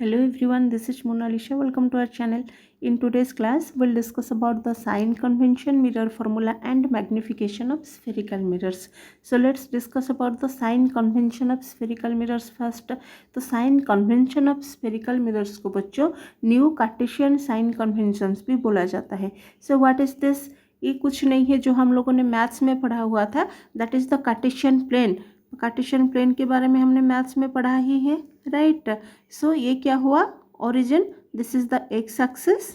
Hello everyone, this is Monalisha. Welcome to our channel. In today's class, we'll discuss about the sign convention, mirror formula and magnification of spherical mirrors. So let's discuss about the sign convention of spherical mirrors first. तो sign convention of spherical mirrors को बच्चों new Cartesian sign conventions भी बोला जाता है. So what is this? ये कुछ नहीं है जो हम लोगों ने मैथ्स में पढ़ा हुआ था. That is the Cartesian plane. Cartesian plane के बारे में हमने मैथ्स में पढ़ा ही है, राइट. सो ये क्या हुआ, origin, this is the X axis,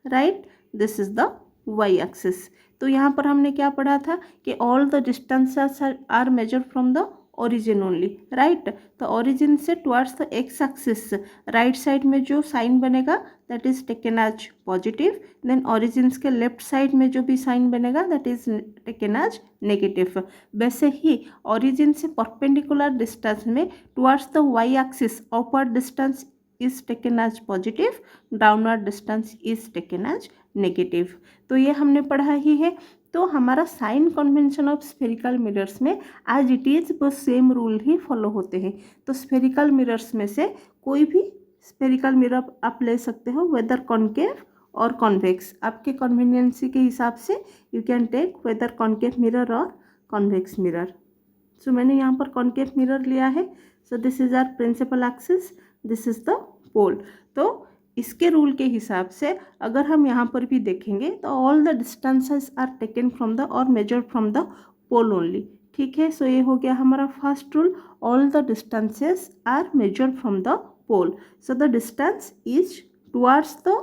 right, this is the Y axis. तो यहाँ पर हमने क्या पढ़ा था कि all the distances are measure from the origin only, right. तो ओरिजिन से towards the X axis right side में जो साइन बनेगा that is taken as positive. Then origin के लेफ्ट साइड में जो भी साइन बनेगा that is taken as negative. वैसे ही ओरिजिन से परपेंडिकुलर डिस्टेंस में towards the Y axis upward distance is taken as positive, downward distance is taken as negative. तो ये हमने पढ़ा ही है. तो हमारा sign convention of spherical mirrors में एज इट इज वो सेम रूल ही फॉलो होते हैं. तो स्फेरिकल मिरर्स में से कोई भी स्फेरिकल मिरर आप ले सकते हो, वेदर कॉन्केव और कॉन्वेक्स. आपके कन्वीनियंसी के हिसाब से you can take whether concave mirror और कॉन्वेक्स मिरर. सो मैंने यहाँ पर कॉन्केव मिरर लिया है. So this is our principal axis, this is the pole. तो इसके रूल के हिसाब से अगर हम यहाँ पर भी देखेंगे तो all the distances are taken from the और measured from the pole only. ठीक है. सो ये हो गया हमारा first rule, all the distances are measured from the pole. So the distance is towards the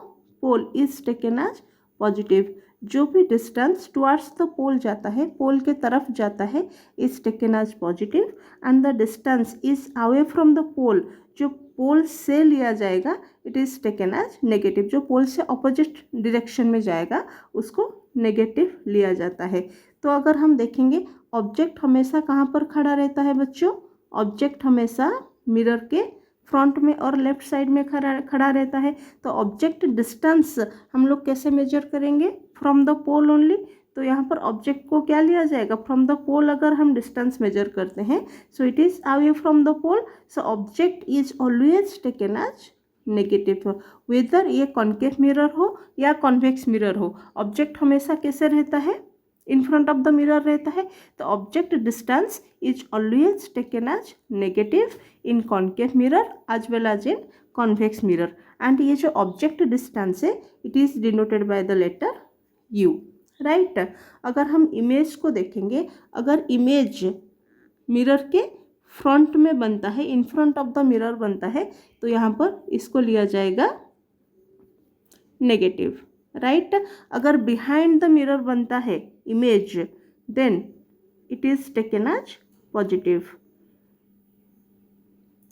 pole is taken as positive. जो भी distance towards the पोल जाता है, पोल के तरफ जाता है, is taken as positive. And the distance is away from the pole, जो pole से लिया जाएगा it is taken as negative. जो पोल से ऑपोजिट डायरेक्शन में जाएगा उसको नेगेटिव लिया जाता है. तो अगर हम देखेंगे ऑब्जेक्ट हमेशा कहाँ पर खड़ा रहता है बच्चों, ऑब्जेक्ट हमेशा मिरर के फ्रंट में और लेफ्ट साइड में खड़ा रहता है. तो ऑब्जेक्ट डिस्टेंस हम लोग कैसे मेजर करेंगे, फ्रॉम द पोल ओनली. तो यहाँ पर ऑब्जेक्ट को क्या लिया जाएगा, फ्रॉम द पोल अगर हम डिस्टेंस मेजर करते हैं so it is away from the pole. So object is always taken as negative. Whether ये कॉन्केव मिरर हो या कॉन्वेक्स मिरर हो, ऑब्जेक्ट हमेशा कैसे रहता है, in front of the mirror रहता है. तो object distance is always taken as negative in concave mirror as well as in convex mirror. And ये जो ऑब्जेक्ट डिस्टेंस है it is denoted by the letter U, right. अगर हम image को देखेंगे, अगर इमेज मिरर के फ्रंट में बनता है, in front of the mirror बनता है, तो यहाँ पर इसको लिया जाएगा नेगेटिव, राइट. अगर बिहाइंड द मिरर बनता है image then it is taken as positive.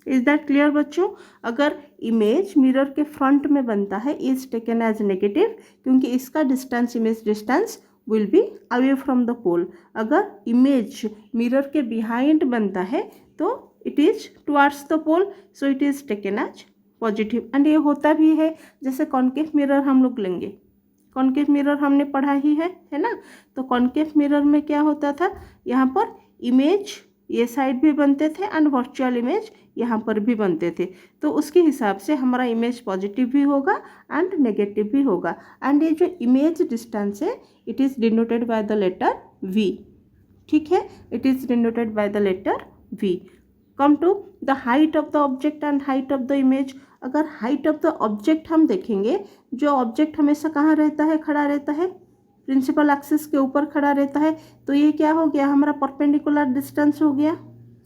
Is that clear बच्चों. अगर इमेज मिरर के फ्रंट में बनता है इज टेकन एज नेगेटिव, क्योंकि इसका distance, image distance will be away from the pole. अगर इमेज मिरर के बिहाइंड बनता है तो it is towards the pole, so it is taken as positive. And ये होता भी है, जैसे कॉन्केव मिरर हम लोग लेंगे, कॉन्केव मिरर हमने पढ़ा ही है ना. तो कॉन्केव मिरर में क्या होता था, यहाँ पर इमेज ये साइड भी बनते थे एंड वर्चुअल इमेज यहाँ पर भी बनते थे. तो उसके हिसाब से हमारा इमेज पॉजिटिव भी होगा एंड नेगेटिव भी होगा. एंड ये जो इमेज डिस्टेंस है it is denoted by the letter V. ठीक है, it is denoted by the letter V. Come to the height of the object and height of the image. अगर height of the object हम देखेंगे, जो object हमेशा कहाँ रहता है, खड़ा रहता है, प्रिंसिपल एक्सिस के ऊपर खड़ा रहता है. तो ये क्या हो गया, हमारा परपेंडिकुलर डिस्टेंस हो गया.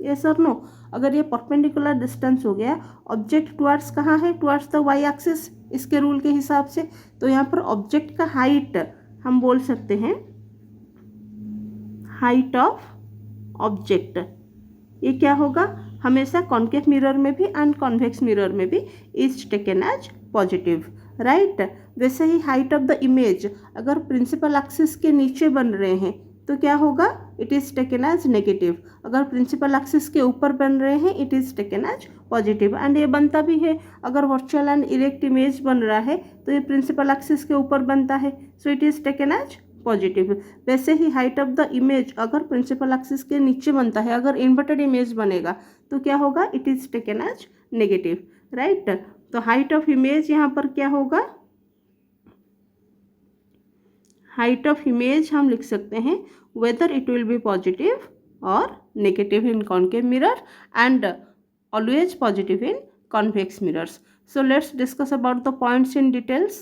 यस और नो. अगर ये परपेंडिकुलर डिस्टेंस हो गया, ऑब्जेक्ट टुवर्ड्स कहाँ है, टुवर्ड्स द वाई एक्सिस, इसके रूल के हिसाब से. तो यहाँ पर ऑब्जेक्ट का हाइट हम बोल सकते हैं हाइट ऑफ ऑब्जेक्ट. ये क्या होगा, हमेशा कॉन्केव मिरर में भी एंड कॉन्वेक्स मिरर में भी is taken as positive, right. वैसे ही हाइट ऑफ द इमेज अगर प्रिंसिपल एक्सिस के नीचे बन रहे हैं तो क्या होगा, it is taken as negative. अगर प्रिंसिपल एक्सिस के ऊपर बन रहे हैं it is taken as positive. And ये बनता भी है, अगर वर्चुअल एंड इरेक्ट इमेज बन रहा है तो ये प्रिंसिपल एक्सिस के ऊपर बनता है, so it is taken as positive. वैसे ही हाइट ऑफ द इमेज अगर प्रिंसिपल एक्सिस के नीचे बनता है, अगर इन्वर्टेड इमेज बनेगा तो क्या होगा, it is taken as negative, right. तो हाइट ऑफ इमेज यहाँ पर क्या होगा, हाइट ऑफ इमेज हम लिख सकते हैं whether it will be positive और negative in concave mirror and always positive in convex mirrors. So let's discuss about the points in details.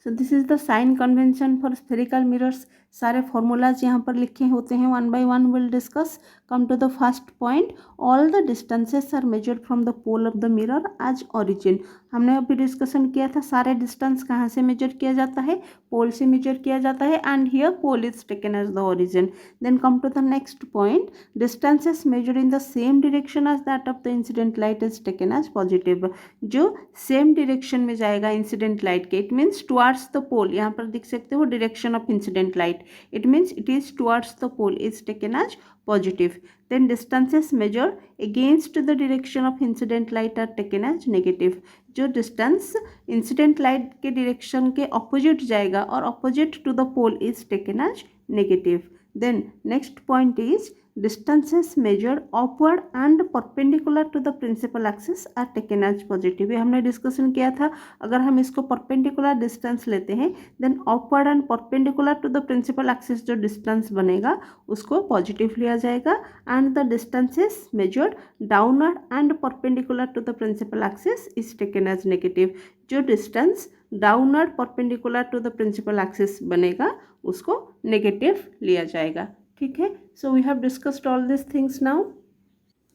So this is the sign convention for spherical mirrors. सारे formulas यहाँ पर लिखे होते हैं, one by one will discuss. Come to the first point, all the distances are measured from the pole of the mirror as origin. हमने अभी discussion किया था सारे डिस्टेंस कहाँ से मेजर किया जाता है, पोल से मेजर किया जाता है, and here pole is taken as the origin. Then come to the next point, distances measured in the same direction as that of the incident light is taken as positive. जो same direction में जाएगा incident light के, it means towards the pole. यहाँ पर देख सकते हो direction of incident light, it means it is towards the pole, is taken as positive. Then distances measured against the direction of incident light are taken as negative. जो distance incident light के direction के opposite जाएगा और opposite to the pole is taken as negative. Then next point is distances measured upward and perpendicular to the principal axis are taken as positive. ये हमने discussion किया था, अगर हम इसको परपेंडिकुलर डिस्टेंस लेते हैं then upward and perpendicular to the principal axis जो डिस्टेंस बनेगा उसको पॉजिटिव लिया जाएगा. And the distances measured downward and perpendicular to the principal axis is taken as negative. जो distance downward perpendicular to the principal axis बनेगा उसको negative लिया जाएगा. ठीक है, so we have discussed all this things now.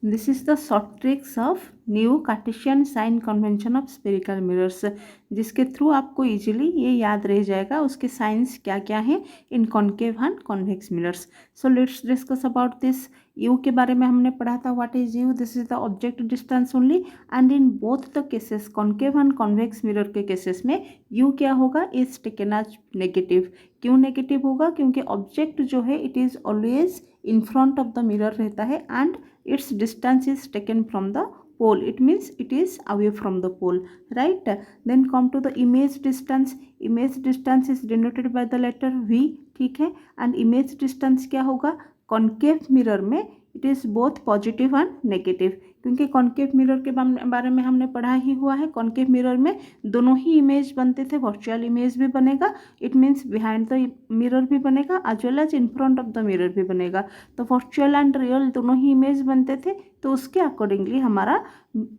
This is the short tricks of new Cartesian sign convention of spherical mirrors, जिसके through आपको easily ये याद रह जाएगा उसके साइंस क्या क्या हैं in concave and convex mirrors. So let's discuss about this. U के बारे में हमने पढ़ा था, what is u, this is the object distance only, and in both the cases concave and convex mirror के केसेस में यू क्या होगा, इज टेकन एज नेगेटिव. क्यों नेगेटिव होगा, क्योंकि ऑब्जेक्ट जो है it is always in front of the mirror रहता है and it's distance is taken from the pole, it means it is away from the pole, right? Then come to the image distance. Image distance is denoted by the letter V, ठीक है. and image distance क्या होगा, concave mirror में it is both positive and negative, क्योंकि concave mirror के बारे में हमने पढ़ा ही हुआ है. कॉन्केव मिरर में दोनों ही इमेज बनते थे, वर्चुअल इमेज भी बनेगा, it means behind the mirror भी बनेगा as well as in front of the mirror भी बनेगा. तो वर्चुअल एंड रियल दोनों ही इमेज बनते थे, तो उसके अकॉर्डिंगली हमारा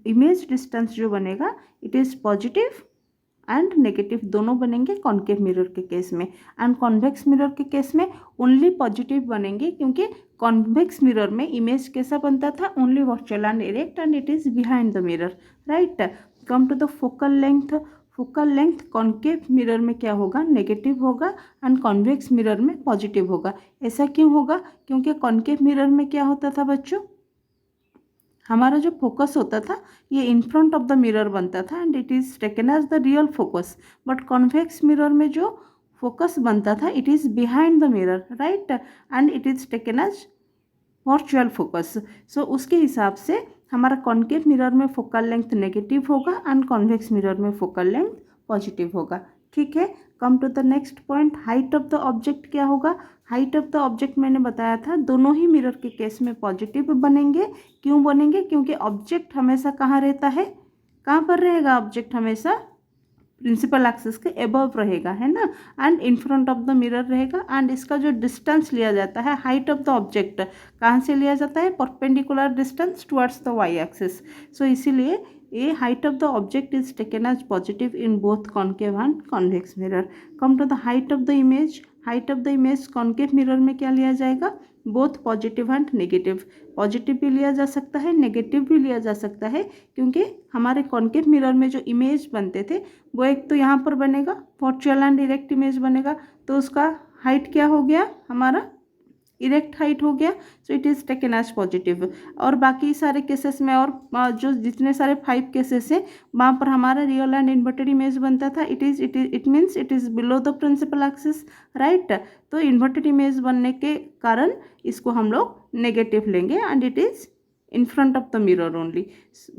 इमेज डिस्टेंस जो बनेगा it is positive and negative दोनों बनेंगे कॉन्केव मिरर के केस में. एंड कॉन्वेक्स मिरर के केस में ओनली पॉजिटिव बनेंगे, क्योंकि कॉन्वेक्स मिरर में इमेज कैसा बनता था, only virtual and erect and it is behind the mirror, right. Come to the focal length. Focal length concave mirror में क्या होगा, नेगेटिव होगा, एंड कॉन्वेक्स मिरर में पॉजिटिव होगा. ऐसा क्यों होगा, क्योंकि कॉन्केव मिरर में क्या होता था बच्चों, हमारा जो फोकस होता था ये in front of the mirror बनता था and it is taken as the real focus. But convex mirror में जो फोकस बनता था it is behind the mirror, right, and it is taken as virtual focus. So उसके हिसाब से हमारा कॉन्केव मिरर में फोकल लेंथ नेगेटिव होगा एंड कॉन्वेक्स मिरर में फोकल लेंथ पॉजिटिव होगा. ठीक है, come to the next point, height of the object क्या होगा. हाइट ऑफ द ऑब्जेक्ट मैंने बताया था दोनों ही मिरर के केस में पॉजिटिव बनेंगे. क्यों बनेंगे, क्योंकि ऑब्जेक्ट हमेशा कहाँ रहता है, कहाँ पर रहेगा ऑब्जेक्ट, हमेशा प्रिंसिपल एक्सिस के एबव रहेगा, है ना, and in front of the mirror रहेगा. एंड इसका जो डिस्टेंस लिया जाता है हाइट ऑफ द ऑब्जेक्ट कहाँ से लिया जाता है, perpendicular distance towards the Y axis. So इसीलिए ये height of the object is taken as positive in both concave and convex mirror. Come to the height of the image. Height of the image concave mirror में क्या लिया जाएगा, both positive and negative. Positive भी लिया जा सकता है, negative भी लिया जा सकता है, क्योंकि हमारे कॉन्केव मिरर में जो इमेज बनते थे वो एक तो यहाँ पर बनेगा वर्चुअल एंड डायरेक्ट इमेज बनेगा, तो उसका हाइट क्या हो गया, हमारा इरेक्ट हाइट हो गया. So it is taken as positive. और बाकी सारे केसेस में और जो जितने सारे 5 केसेस हैं वहाँ पर हमारा रियल एंड इन्वर्टेड इमेज बनता था, it means it is below the principal axis, right. तो इन्वर्टेड इमेज बनने के कारण इसको हम लोग नेगेटिव लेंगे and it is in front of the mirror only.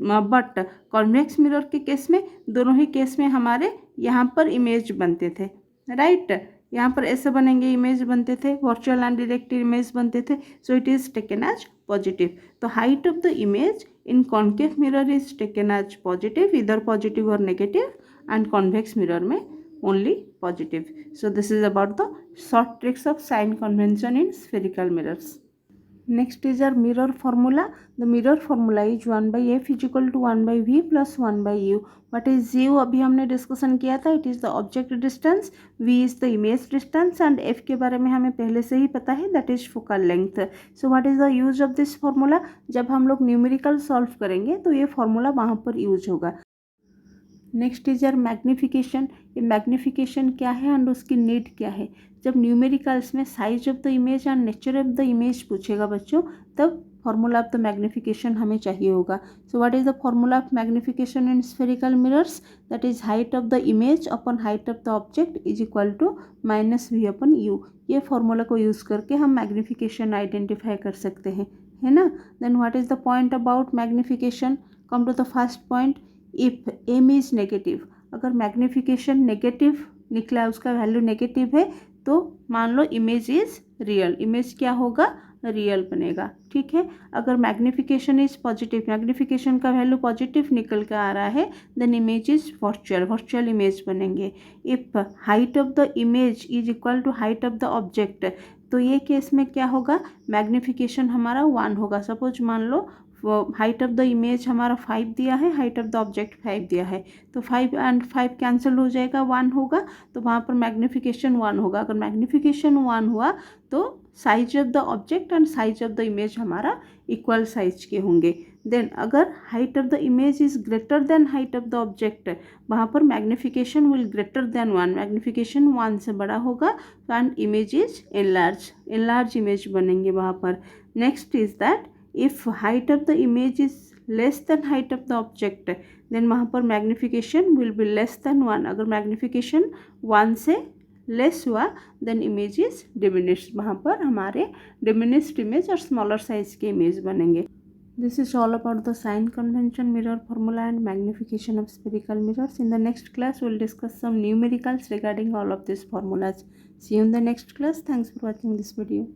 But convex mirror के केस में दोनों ही केस में हमारे यहाँ पर इमेज बनते थे, राइट. यहाँ पर ऐसे बनेंगे, इमेज बनते थे, वर्चुअल एंड डायरेक्ट इमेज बनते थे, so it is taken as positive. तो height of the image in concave mirror is taken as positive, इधर पॉजिटिव और नेगेटिव, एंड कॉन्वेक्स मिरर में only positive. So this is about the short tricks of sign convention in spherical mirrors. Next is our mirror formula. The mirror formula is 1 by f is equal to 1 by v plus 1 by u. What is u? अभी हमने discussion किया था, it is the object distance, v is the image distance, and f के बारे में हमें पहले से ही पता है, that is focal length. So what is the use of this formula? जब हम लोग न्यूमेरिकल सॉल्व करेंगे तो ये फार्मूला वहाँ पर यूज होगा. नेक्स्ट इज यार मैग्निफिकेशन. ये मैग्निफिकेशन क्या है एंड उसकी नीड क्या है? जब न्यूमेरिकल्स में size of the image and nature of the image पूछेगा बच्चों, तब फार्मूला ऑफ द मैग्निफिकेशन हमें चाहिए होगा. So what is the formula of magnification in spherical mirrors? That is height of the image upon height of the object is equal to minus v upon u. ये formula को use करके हम magnification identify कर सकते हैं, है ना. Then what is the point about magnification? Come to the first point. If m is negative, अगर मैग्निफिकेशन नेगेटिव निकला, उसका वैल्यू नेगेटिव है, तो मान लो इमेज इज रियल. इमेज क्या होगा? रियल बनेगा. ठीक है. अगर मैग्निफिकेशन इज पॉजिटिव, मैग्निफिकेशन का वैल्यू पॉजिटिव निकल के आ रहा है, then image is virtual, virtual image बनेंगे. If height of the image is equal to height of the object, तो ये केस में क्या होगा? मैग्निफिकेशन हमारा 1 होगा. सपोज मान लो हाइट ऑफ द इमेज हमारा 5 दिया है, हाइट ऑफ द ऑब्जेक्ट 5 दिया है, तो 5 एंड 5 कैंसिल हो जाएगा, 1 होगा, तो वहाँ पर मैग्निफिकेशन 1 होगा. अगर मैग्निफिकेशन 1 हुआ तो size of the object and size of the image हमारा इक्वल साइज के होंगे. देन अगर height of the image is greater than height of the object, वहाँ पर magnification will greater than 1, magnification 1 से बड़ा होगा, and image is enlarge, enlarge image बनेंगे वहाँ पर. Next is that if height of the image is less than height of the object, then वहाँ पर magnification will be less than 1. अगर magnification 1 से लेस हुआ, देन इमेज इज डिमिनिश्ड. वहाँ पर हमारे डिमिनिश्ड इमेज और स्मॉलर साइज के इमेज बनेंगे. This is all about the sign convention, mirror formula and magnification of spherical mirrors. In the next class, we will discuss some numericals regarding all of these formulas. See you in the next class. Thanks for watching this video.